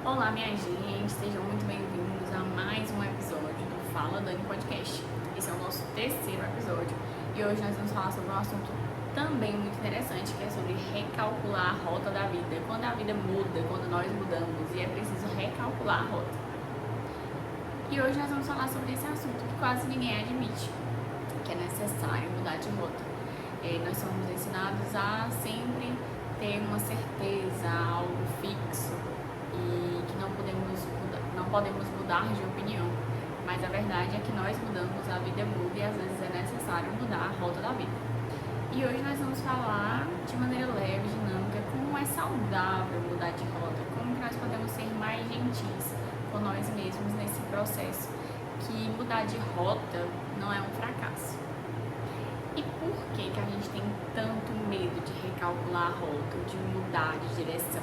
Olá, minha gente, sejam muito bem-vindos a mais um episódio do Fala Dani Podcast. Esse é o nosso terceiro episódio e hoje nós vamos falar sobre um assunto também muito interessante, que é sobre recalcular a rota da vida. Quando a vida muda, quando nós mudamos e é preciso recalcular a rota. E hoje nós vamos falar sobre esse assunto que quase ninguém admite, que é necessário mudar de rota. Nós somos ensinados a sempre ter uma certeza, algo fixo, e que não podemos mudar de opinião, mas a verdade é que nós mudamos, a vida muda e às vezes é necessário mudar a rota da vida. E hoje nós vamos falar de maneira leve, dinâmica, como é saudável mudar de rota, como que nós podemos ser mais gentis com nós mesmos nesse processo, que mudar de rota não é um fracasso. E por que a gente tem tanto medo de recalcular a rota, de mudar de direção?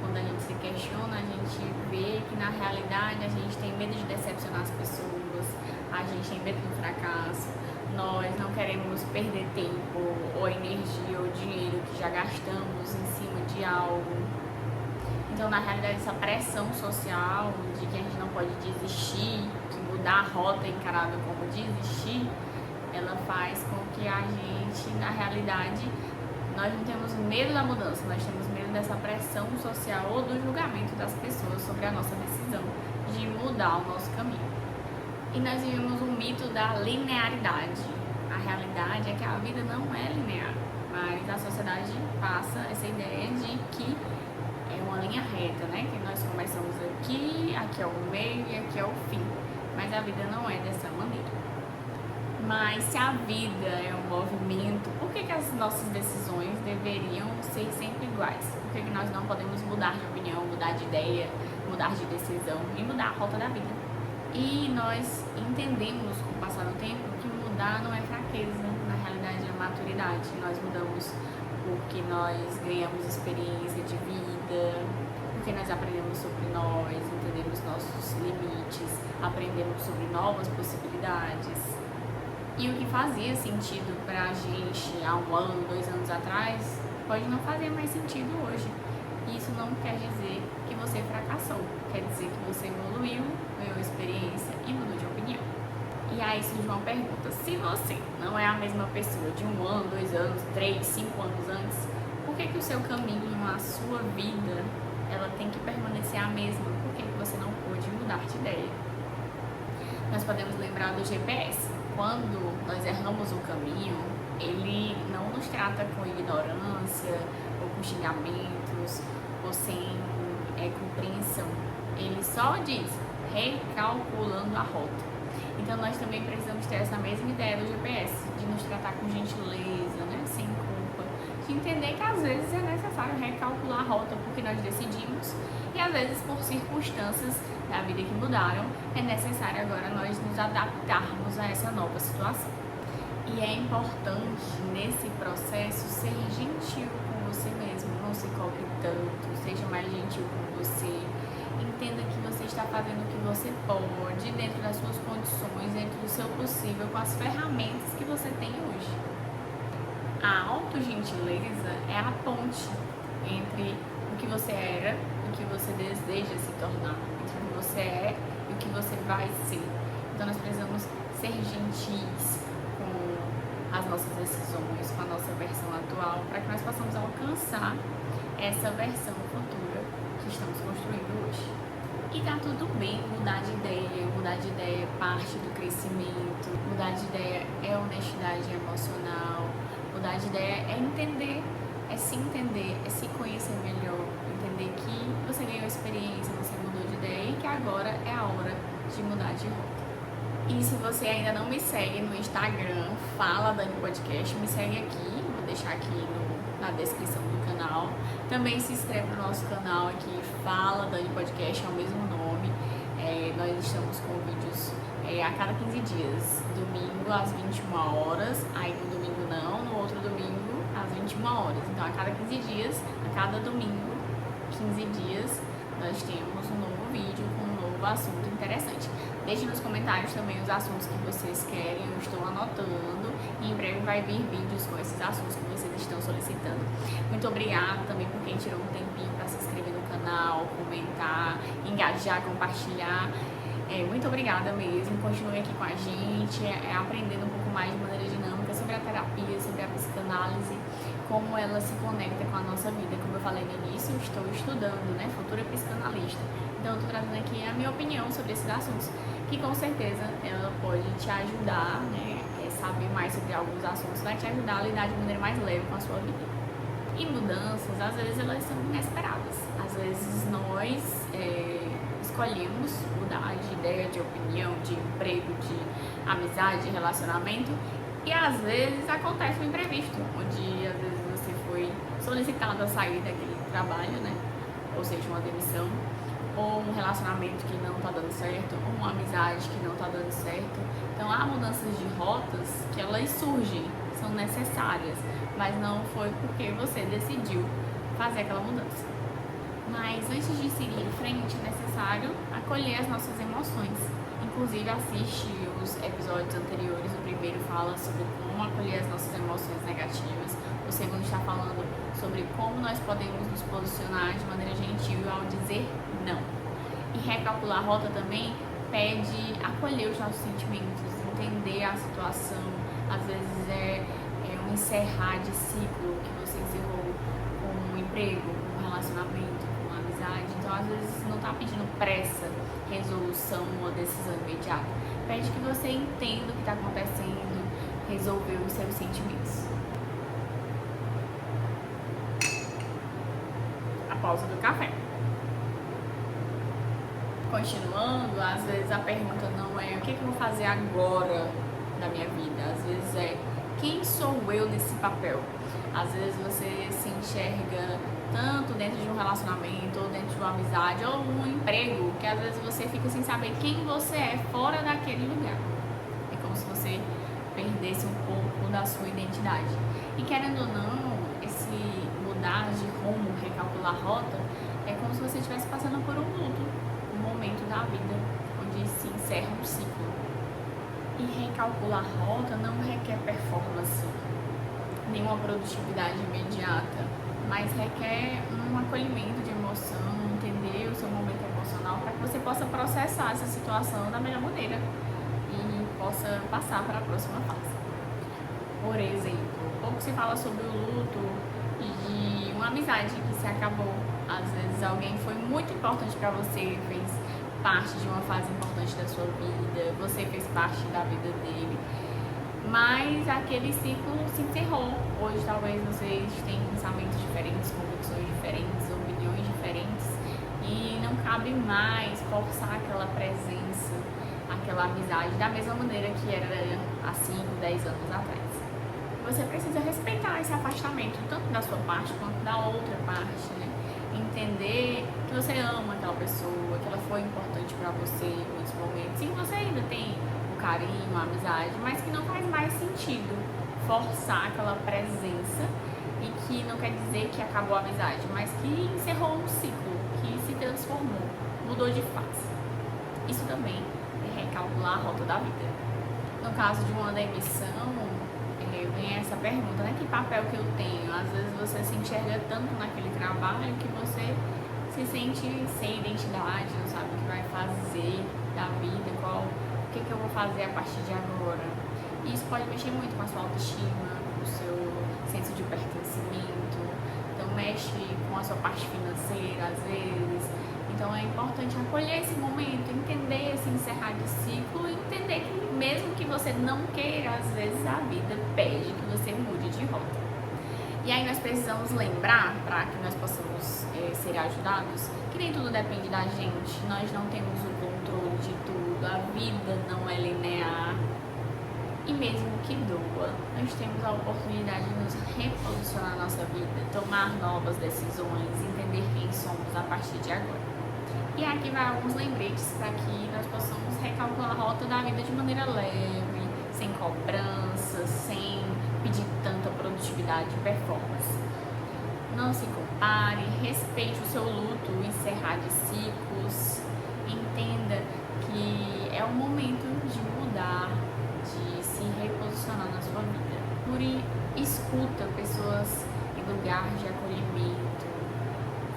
Quando a gente se questiona, a gente vê que na realidade a gente tem medo de decepcionar as pessoas, a gente tem medo do fracasso, nós não queremos perder tempo ou energia ou dinheiro que já gastamos em cima de algo. Então, na realidade, essa pressão social de que a gente não pode desistir, que mudar a rota é encarado como desistir, ela faz com que a gente, na realidade, nós não temos medo da mudança, nós temos medo dessa pressão social ou do julgamento das pessoas sobre a nossa decisão de mudar o nosso caminho. E nós vivemos um mito da linearidade. A realidade é que a vida não é linear, mas a sociedade passa essa ideia de que é uma linha reta, né? Que nós começamos aqui, aqui é o meio e aqui é o fim. Mas a vida não é dessa maneira. Mas se a vida é um movimento, por que as nossas decisões deveriam ser sempre iguais? Por que nós não podemos mudar de opinião, mudar de ideia, mudar de decisão e mudar a rota da vida? E nós entendemos com o passar do tempo que mudar não é fraqueza, na realidade é maturidade. Nós mudamos porque nós ganhamos experiência de vida, porque nós aprendemos sobre nós, entendemos nossos limites, aprendemos sobre novas possibilidades. E o que fazia sentido pra gente há 1 ano, 2 anos atrás, pode não fazer mais sentido hoje. Isso não quer dizer que você fracassou, quer dizer que você evoluiu, ganhou experiência e mudou de opinião. E aí surge uma pergunta: se você não é a mesma pessoa de 1 ano, 2 anos, 3, 5 anos antes, por que o seu caminho, a sua vida, ela tem que permanecer a mesma? Por que você não pôde mudar de ideia? Nós podemos lembrar do GPS. Quando nós erramos o caminho, ele não nos trata com ignorância, ou com xingamentos, ou sem compreensão. Ele só diz, recalculando a rota. Então nós também precisamos ter essa mesma ideia do GPS, de nos tratar com gentileza, né? Sem culpa, de entender que às vezes é necessário recalcular a rota porque nós decidimos e às vezes por circunstâncias da vida que mudaram, é necessário agora nós nos adaptarmos a essa nova situação. E é importante nesse processo ser gentil com você mesmo, não se cobre tanto, seja mais gentil com você, entenda que você está fazendo o que você pode dentro das suas condições, dentro do seu possível, com as ferramentas que você tem hoje. A autogentileza é a ponte entre o que você era e o que você deseja se tornar, entre o que você é e o que você vai ser. Então nós precisamos ser gentis com as nossas decisões, com a nossa versão atual, para que nós possamos alcançar essa versão futura que estamos construindo hoje. E tá tudo bem mudar de ideia é parte do crescimento, mudar de ideia é honestidade emocional, mudar de ideia é entender, é se conhecer melhor, entender que você ganhou experiência, você mudou de ideia e que agora é a hora de mudar de rota. E se você ainda não me segue no Instagram, Fala Dani Podcast, me segue aqui, vou deixar aqui na descrição do canal. Também se inscreve no nosso canal aqui, Fala Dani Podcast, é o mesmo nome. Nós estamos com vídeos a cada 15 dias, domingo às 21 horas, aí no domingo não, no outro domingo às 21 horas. Então a cada 15 dias, a cada domingo, 15 dias, nós temos um novo vídeo com um novo assunto interessante. Deixe nos comentários também os assuntos que vocês querem, eu estou anotando e em breve vai vir vídeos com esses assuntos que vocês estão solicitando. Muito obrigada também por quem tirou um tempinho para se inscrever no canal, comentar, engajar, compartilhar. Muito obrigada mesmo, continue aqui com a gente, aprendendo um pouco mais de maneira dinâmica sobre a terapia, sobre a psicanálise, como ela se conecta com a nossa vida. Como eu falei no início, eu estou estudando, futura psicanalista. Então eu estou trazendo aqui a minha opinião sobre esses assuntos, que com certeza ela pode te ajudar, saber mais sobre alguns assuntos, vai te ajudar a lidar de maneira mais leve com a sua vida. E mudanças, às vezes elas são inesperadas, às vezes nós escolhemos mudar de ideia, de opinião, de emprego, de amizade, de relacionamento, e às vezes acontece um imprevisto, onde às vezes você foi solicitado a sair daquele trabalho, ou seja, uma demissão, ou um relacionamento que não está dando certo, ou uma amizade que não está dando certo. Então há mudanças de rotas que elas surgem, são necessárias, mas não foi porque você decidiu fazer aquela mudança. Mas antes de seguir em frente, é necessário acolher as nossas emoções. Inclusive, assiste os episódios anteriores. O primeiro fala sobre como acolher as nossas emoções negativas. O segundo está falando sobre como nós podemos nos posicionar de maneira gentil ao dizer não. E recalcular a rota também pede acolher os nossos sentimentos, entender a situação. Às vezes é um encerrar de ciclo que você encerrou com um emprego, com um relacionamento, com uma amizade. Então, às vezes, não está pedindo pressa, resolução ou decisão imediata. Pede que você entenda o que está acontecendo, resolver os seus sentimentos. A pausa do café. Continuando, às vezes a pergunta não é o que eu vou fazer agora da minha vida. Às vezes é quem sou eu nesse papel. Às vezes você se enxerga tanto dentro de um relacionamento, ou dentro de uma amizade, ou um emprego, que às vezes você fica sem saber quem você é fora daquele lugar. É como se você perdesse um pouco da sua identidade. E querendo ou não, esse mudar de rumo, recalcular a rota, é como se você estivesse passando por um luto, um momento da vida, onde se encerra um ciclo. E recalcular a rota não requer performance, nenhuma produtividade imediata, mas requer um acolhimento de emoção, entender o seu momento emocional para que você possa processar essa situação da melhor maneira e possa passar para a próxima fase. Por exemplo, pouco se fala sobre o luto de uma amizade que se acabou. Às vezes alguém foi muito importante para você, fez parte de uma fase importante da sua vida, você fez parte da vida dele, mas aquele ciclo se encerrou. Hoje talvez vocês tenham pensamentos diferentes, convicções diferentes, opiniões diferentes, e não cabe mais forçar aquela presença, aquela amizade da mesma maneira que era há 5, 10 anos atrás. Você precisa respeitar esse afastamento, tanto da sua parte quanto da outra parte, Entender que você ama aquela pessoa, que ela foi importante para você em muitos momentos, e que você ainda tem um carinho, uma amizade, mas que não faz mais sentido forçar aquela presença, e que não quer dizer que acabou a amizade, mas que encerrou um ciclo, que se transformou, mudou de fase. Isso também é recalcular a rota da vida. No caso de uma demissão, vem essa pergunta, que papel que eu tenho? Às vezes você se enxerga tanto naquele trabalho que você se sente sem identidade, não sabe o que vai fazer da vida, o que eu vou fazer a partir de agora. E isso pode mexer muito com a sua autoestima, com o seu senso de pertencimento, então mexe com a sua parte financeira às vezes. Então é importante acolher esse momento, entender esse encerrar de ciclo e entender que mesmo que você não queira, às vezes a vida pede que você mude de rota. E aí nós precisamos lembrar, para que nós possamos ser ajudados, que nem tudo depende da gente, nós não temos o controle de tudo, a vida não é linear. E mesmo que doa, nós temos a oportunidade de nos reposicionar na nossa vida, tomar novas decisões, entender quem somos a partir de agora. E aqui vai alguns lembretes para que nós possamos recalcular a rota da vida de maneira leve, sem cobrança, sem pedir tanta produtividade e performance. Não se compare, respeite o seu luto, o encerrar de ciclos, entenda que é o momento de mudar, de se reposicionar na sua vida. Escuta pessoas em lugar de acolhimento,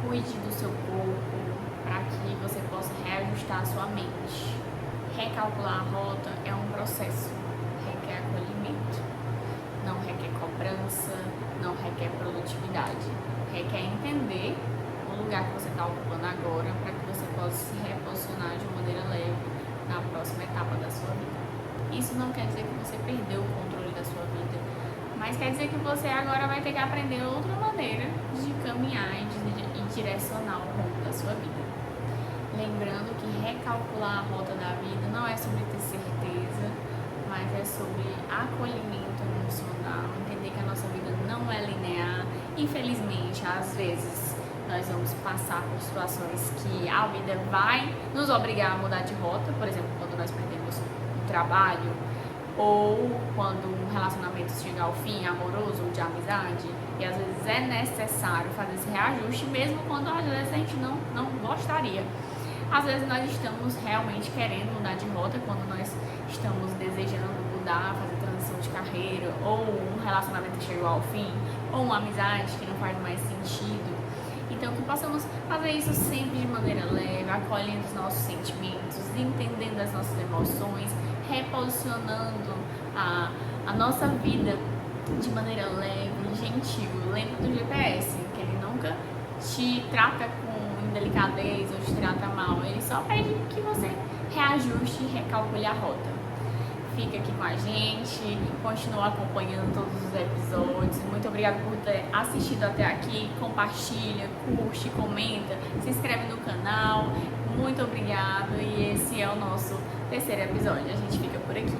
cuide do seu corpo para que você possa reajustar a sua mente. Recalcular a rota é um processo, requer acolhimento, não requer cobrança, não requer produtividade, requer entender o lugar que você está ocupando agora para que você possa se reposicionar de uma maneira leve na próxima etapa da sua vida. Isso não quer dizer que você perdeu o controle da sua vida, mas quer dizer que você agora vai ter que aprender outra maneira de caminhar e direcionar o rumo da sua vida. Lembrando que recalcular a rota da vida não é sobre ter certeza, mas é sobre acolhimento emocional, entender que a nossa vida não é linear. Infelizmente, às vezes, nós vamos passar por situações que a vida vai nos obrigar a mudar de rota, por exemplo, quando nós perdemos um trabalho, ou quando um relacionamento chega ao fim, amoroso ou de amizade, e às vezes é necessário fazer esse reajuste, mesmo quando às vezes a gente não gostaria. Às vezes nós estamos realmente querendo mudar de rota, quando nós estamos desejando mudar, fazer transição de carreira, ou um relacionamento que chegou ao fim, ou uma amizade que não faz mais sentido. Então, que possamos fazer isso sempre de maneira leve, acolhendo os nossos sentimentos, entendendo as nossas emoções, reposicionando a nossa vida de maneira leve e gentil. Lembra do GPS, que ele nunca te trata com indelicadez ou te trata mal, ele só pede que você reajuste e recalcule a rota. Fica aqui com a gente, continua acompanhando todos os episódios. Muito obrigada por ter assistido até aqui. Compartilha, curte, comenta, se inscreve no canal. Muito obrigado, e esse é o nosso terceiro episódio. A gente fica por aqui.